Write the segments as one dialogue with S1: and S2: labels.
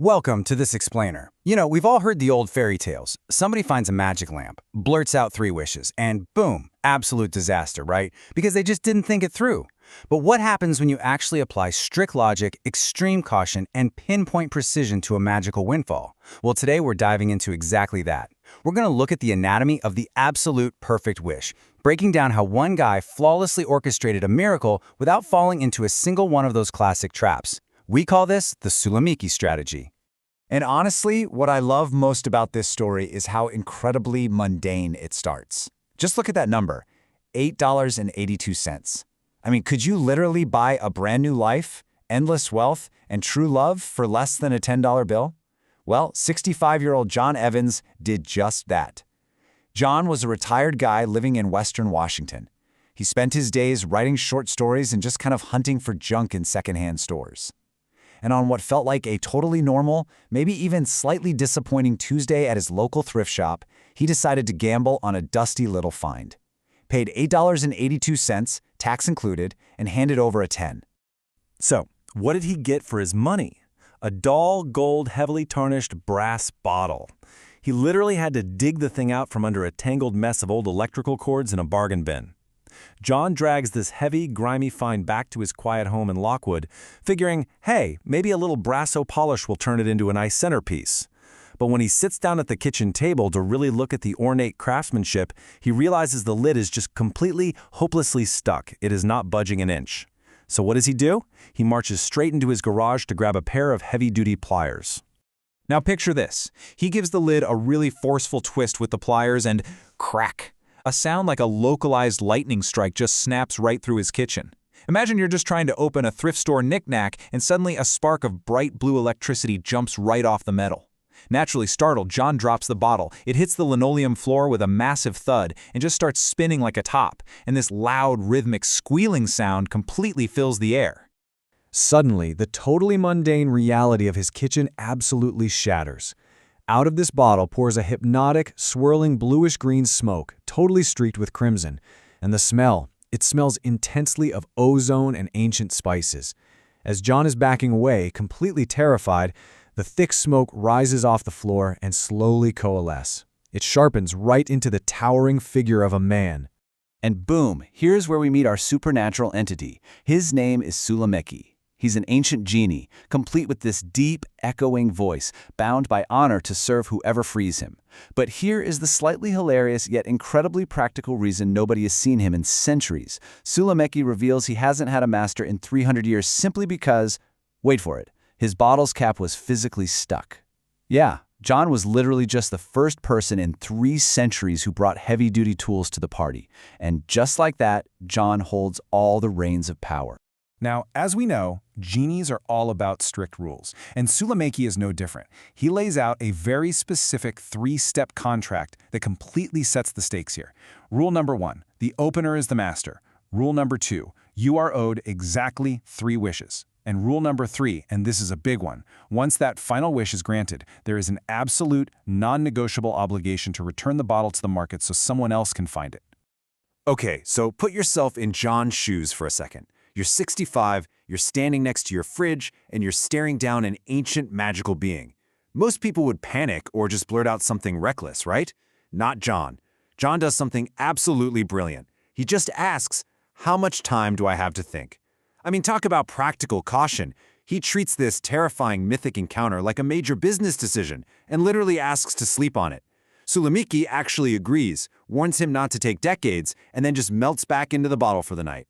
S1: Welcome to this explainer. We've all heard the old fairy tales. Somebody finds a magic lamp, blurts out 3 wishes, and boom, absolute disaster, right? Because they just didn't think it through. But what happens when you actually apply strict logic, extreme caution, and pinpoint precision to a magical windfall? Well, today we're diving into exactly that. We're going to look at the anatomy of the absolute perfect wish, breaking down how one guy flawlessly orchestrated a miracle without falling into a single one of those classic traps. We call this the Suloomeeki Strategy.
S2: And honestly, what I love most about this story is how incredibly mundane it starts. Just look at that number, $8.82. I mean, could you literally buy a brand new life, endless wealth, and true love for less than a $10 bill? Well, 65-year-old John Evans did just that. John was a retired guy living in Western Washington. He spent his days writing short stories and just kind of hunting for junk in secondhand stores. And on what felt like a totally normal, maybe even slightly disappointing Tuesday at his local thrift shop, he decided to gamble on a dusty little find. Paid $8.82, tax included, and handed over a 10.
S3: So, what did he get for his money? A dull, gold, heavily tarnished brass bottle. He literally had to dig the thing out from under a tangled mess of old electrical cords in a bargain bin. John drags this heavy, grimy find back to his quiet home in Lockwood, figuring, hey, maybe a little brasso polish will turn it into a nice centerpiece. But when he sits down at the kitchen table to really look at the ornate craftsmanship, he realizes the lid is just completely, hopelessly stuck. It is not budging an inch. So what does he do? He marches straight into his garage to grab a pair of heavy-duty pliers.
S4: Now picture this. He gives the lid a really forceful twist with the pliers and crack. A sound like a localized lightning strike just snaps right through his kitchen. Imagine you're just trying to open a thrift store knick-knack and suddenly a spark of bright blue electricity jumps right off the metal. Naturally startled, John drops the bottle. It hits the linoleum floor with a massive thud and just starts spinning like a top, and this loud, rhythmic squealing sound completely fills the air.
S3: Suddenly, the totally mundane reality of his kitchen absolutely shatters. Out of this bottle pours a hypnotic, swirling bluish-green smoke, totally streaked with crimson. And the smell, it smells intensely of ozone and ancient spices. As John is backing away, completely terrified, the thick smoke rises off the floor and slowly coalesces. It sharpens right into the towering figure of a man.
S1: And boom, here's where we meet our supernatural entity. His name is Suloomeeki. He's an ancient genie, complete with this deep, echoing voice, bound by honor to serve whoever frees him. But here is the slightly hilarious yet incredibly practical reason nobody has seen him in centuries. Suloomeeki reveals he hasn't had a master in 300 years simply because, wait for it, his bottle's cap was physically stuck. Yeah, John was literally just the first person in 3 centuries who brought heavy-duty tools to the party. And just like that, John holds all the reins of power.
S5: Now, as we know, genies are all about strict rules, and Suloomeeki is no different. He lays out a very specific 3-step contract that completely sets the stakes here. Rule number 1, the opener is the master. Rule number 2, you are owed exactly 3 wishes. And rule number 3, and this is a big one, once that final wish is granted, there is an absolute, non-negotiable obligation to return the bottle to the market so someone else can find it.
S2: Okay, so put yourself in John's shoes for a second. You're 65, you're standing next to your fridge, and you're staring down an ancient magical being. Most people would panic or just blurt out something reckless, right? Not John. John does something absolutely brilliant. He just asks, how much time do I have to think? I mean, talk about practical caution. He treats this terrifying mythic encounter like a major business decision and literally asks to sleep on it. Suloomeeki actually agrees, warns him not to take decades, and then just melts back into the bottle for the night.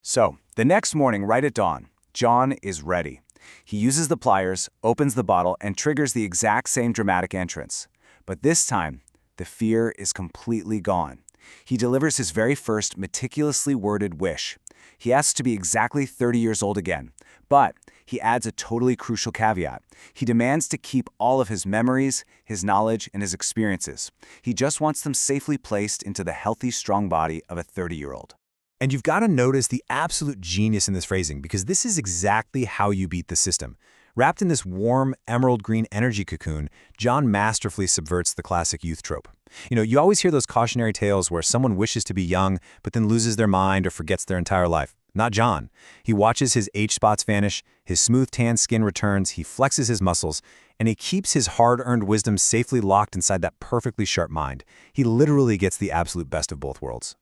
S1: So, the next morning right at dawn, John is ready. He uses the pliers, opens the bottle, and triggers the exact same dramatic entrance. But this time, the fear is completely gone. He delivers his very first meticulously worded wish. He asks to be exactly 30 years old again, but he adds a totally crucial caveat. He demands to keep all of his memories, his knowledge, and his experiences. He just wants them safely placed into the healthy, strong body of a 30-year-old.
S3: And you've got to notice the absolute genius in this phrasing, because this is exactly how you beat the system. Wrapped in this warm, emerald green energy cocoon, John masterfully subverts the classic youth trope. You always hear those cautionary tales where someone wishes to be young, but then loses their mind or forgets their entire life.
S2: Not John. He watches his age spots vanish, his smooth tan skin returns, he flexes his muscles, and he keeps his hard-earned wisdom safely locked inside that perfectly sharp mind. He literally gets the absolute best of both worlds.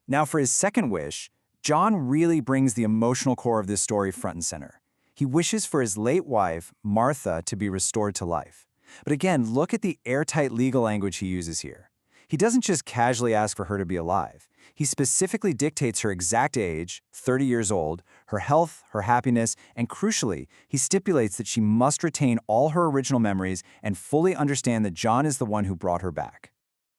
S1: Now for his second wish, John really brings the emotional core of this story front and center. He wishes for his late wife, Martha, to be restored to life. But again, look at the airtight legal language he uses here. He doesn't just casually ask for her to be alive. He specifically dictates her exact age, 30 years old, her health, her happiness, and crucially, he stipulates that she must retain all her original memories and fully understand that John is the one who brought her back.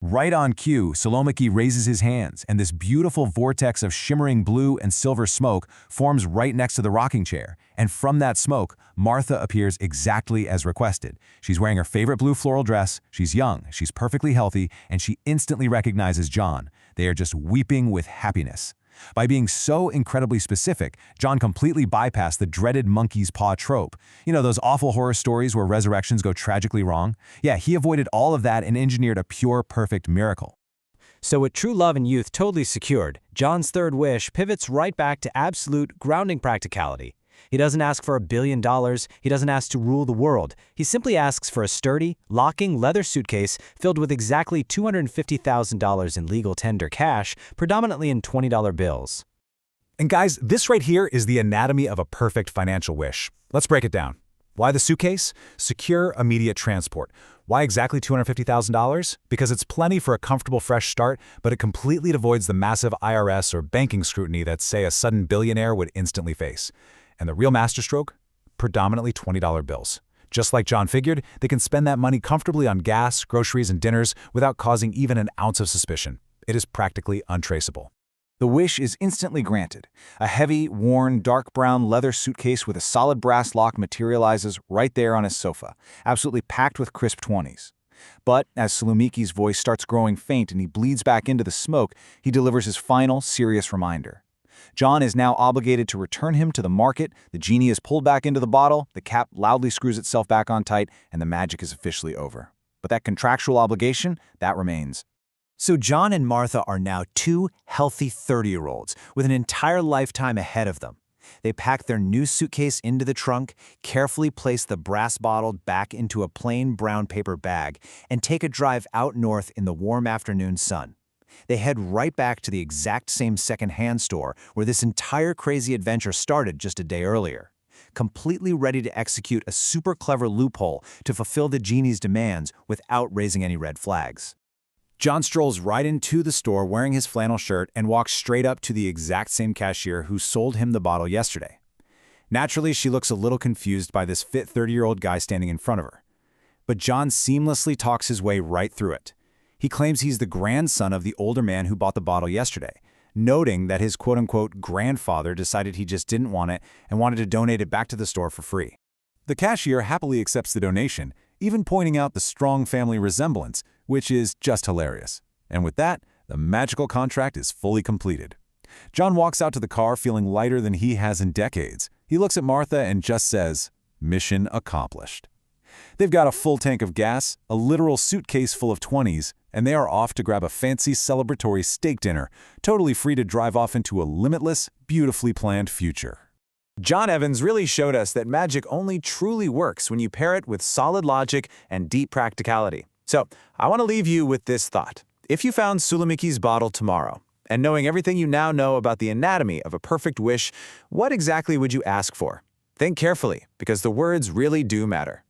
S5: Right on cue, Suloomeeki raises his hands, and this beautiful vortex of shimmering blue and silver smoke forms right next to the rocking chair. And from that smoke, Martha appears exactly as requested. She's wearing her favorite blue floral dress, she's young, she's perfectly healthy, and she instantly recognizes John. They are just weeping with happiness. By being so incredibly specific, John completely bypassed the dreaded monkey's paw trope. You know, those awful horror stories where resurrections go tragically wrong? Yeah, he avoided all of that and engineered a pure, perfect miracle.
S6: So with true love and youth totally secured, John's third wish pivots right back to absolute grounding practicality. He doesn't ask for $1 billion, he doesn't ask to rule the world. He simply asks for a sturdy, locking leather suitcase filled with exactly $250,000 in legal tender cash, predominantly in $20 bills.
S4: And guys, this right here is the anatomy of a perfect financial wish. Let's break it down. Why the suitcase? Secure, immediate transport. Why exactly $250,000? Because it's plenty for a comfortable fresh start, but it completely avoids the massive IRS or banking scrutiny that, say, a sudden billionaire would instantly face. And the real masterstroke? Predominantly $20 bills. Just like John figured, they can spend that money comfortably on gas, groceries, and dinners without causing even an ounce of suspicion. It is practically untraceable.
S5: The wish is instantly granted. A heavy, worn, dark brown leather suitcase with a solid brass lock materializes right there on his sofa, absolutely packed with crisp 20s. But as Suloomeeki's voice starts growing faint and he bleeds back into the smoke, he delivers his final, serious reminder. John is now obligated to return him to the market, the genie is pulled back into the bottle, the cap loudly screws itself back on tight, and the magic is officially over. But that contractual obligation, that remains.
S1: So John and Martha are now two healthy 30-year-olds with an entire lifetime ahead of them. They pack their new suitcase into the trunk, carefully place the brass bottle back into a plain brown paper bag, and take a drive out north in the warm afternoon sun. They head right back to the exact same secondhand store where this entire crazy adventure started just a day earlier, completely ready to execute a super clever loophole to fulfill the genie's demands without raising any red flags.
S2: John strolls right into the store wearing his flannel shirt and walks straight up to the exact same cashier who sold him the bottle yesterday. Naturally, she looks a little confused by this fit 30-year-old guy standing in front of her. But John seamlessly talks his way right through it. He claims he's the grandson of the older man who bought the bottle yesterday, noting that his quote-unquote grandfather decided he just didn't want it and wanted to donate it back to the store for free. The cashier happily accepts the donation, even pointing out the strong family resemblance, which is just hilarious. And with that, the magical contract is fully completed. John walks out to the car feeling lighter than he has in decades. He looks at Martha and just says, "Mission accomplished." They've got a full tank of gas, a literal suitcase full of 20s, and they are off to grab a fancy celebratory steak dinner, totally free to drive off into a limitless, beautifully planned future.
S3: John Evans really showed us that magic only truly works when you pair it with solid logic and deep practicality. So, I want to leave you with this thought. If you found Suloomeeki's bottle tomorrow, and knowing everything you now know about the anatomy of a perfect wish, what exactly would you ask for? Think carefully, because the words really do matter.